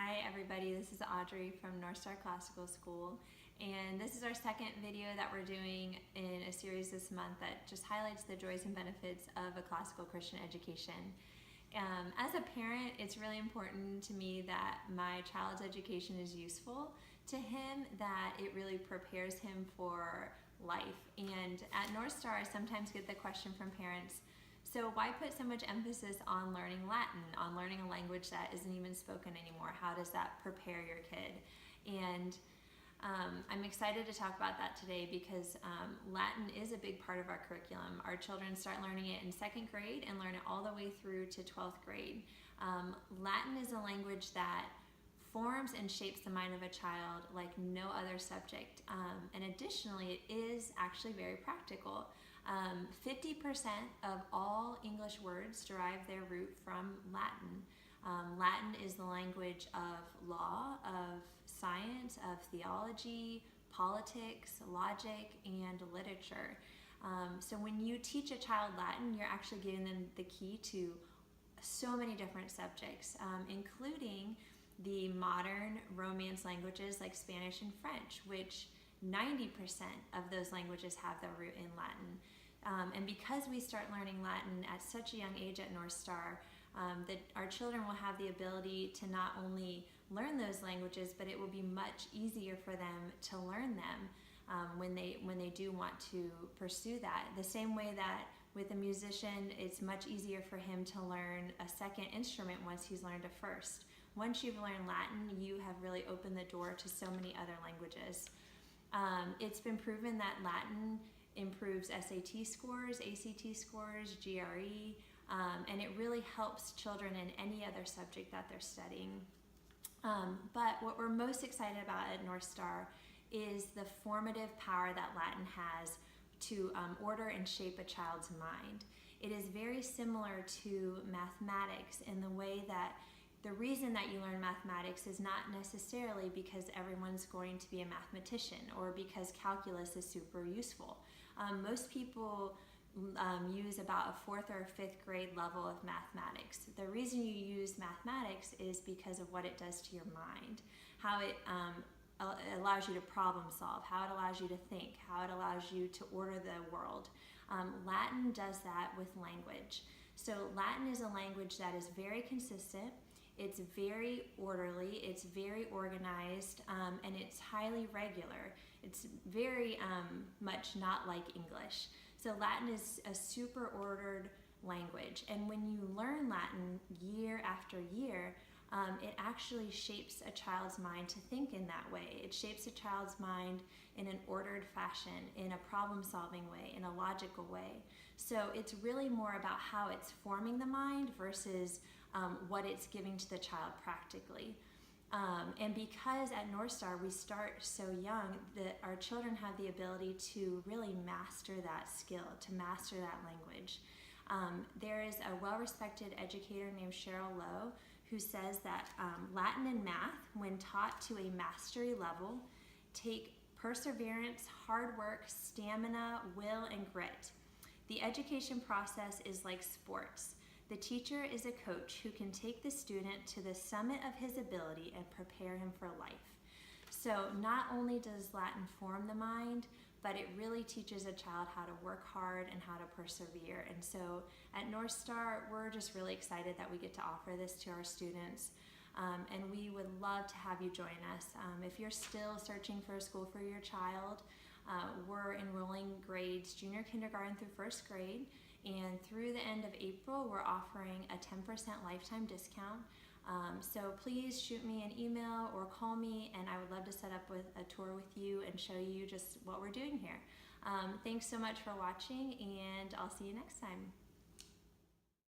Hi everybody, this is Audrey from Northstar Classical School, and this is our second video that we're doing in a series this month that just highlights the joys and benefits of a classical Christian education. As a parent, it's really important to me that my child's education is useful to him, that it really prepares him for life. And at Northstar, I sometimes get the question from parents, so why put so much emphasis on learning Latin, on learning a language that isn't even spoken anymore? How does that prepare your kid? And I'm excited to talk about that today because Latin is a big part of our curriculum. Our children start learning it in second grade and learn it all the way through to 12th grade. Latin is a language that forms and shapes the mind of a child like no other subject. And additionally, it is actually very practical. 50% of all English words derive their root from Latin. Latin is the language of law, of science, of theology, politics, logic, and literature. So when you teach a child Latin, you're actually giving them the key to so many different subjects, including the modern Romance languages like Spanish and French, which 90% of those languages have their root in Latin. And because we start learning Latin at such a young age at Northstar, that our children will have the ability to not only learn those languages, but it will be much easier for them to learn them when they do want to pursue that. The same way that with a musician, it's much easier for him to learn a second instrument once he's learned a first. Once you've learned Latin, you have really opened the door to so many other languages. It's been proven that Latin improves SAT scores, ACT scores, GRE, and it really helps children in any other subject that they're studying. But what we're most excited about at Northstar is the formative power that Latin has to order and shape a child's mind. It is very similar to mathematics in the way that the reason that you learn mathematics is not necessarily because everyone's going to be a mathematician or because calculus is super useful. Most people use about a 4th or 5th grade level of mathematics. The reason you use mathematics is because of what it does to your mind, how it allows you to problem solve, how it allows you to think, how it allows you to order the world. Latin does that with language. So Latin is a language that is very consistent. It's very orderly, it's very organized, and it's highly regular. It's very much not like English. So Latin is a super ordered language, and when you learn Latin year after year, it actually shapes a child's mind to think in that way. It shapes a child's mind in an ordered fashion, in a problem-solving way, in a logical way. So it's really more about how it's forming the mind versus what it's giving to the child practically. And because at Northstar we start so young, that our children have the ability to really master that skill, to master that language. There is a well-respected educator named Cheryl Lowe who says that Latin and math, when taught to a mastery level, take perseverance, hard work, stamina, will, and grit. The education process is like sports. The teacher is a coach who can take the student to the summit of his ability and prepare him for life. So not only does Latin form the mind, but it really teaches a child how to work hard and how to persevere. And so at Northstar, we're just really excited that we get to offer this to our students. And we would love to have you join us. If you're still searching for a school for your child, we're enrolling grades junior kindergarten through 1st grade. And through the end of April, we're offering a 10% lifetime discount. So please shoot me an email or call me, and I would love to set up with a tour with you and show you just what we're doing here. Thanks so much for watching, and I'll see you next time.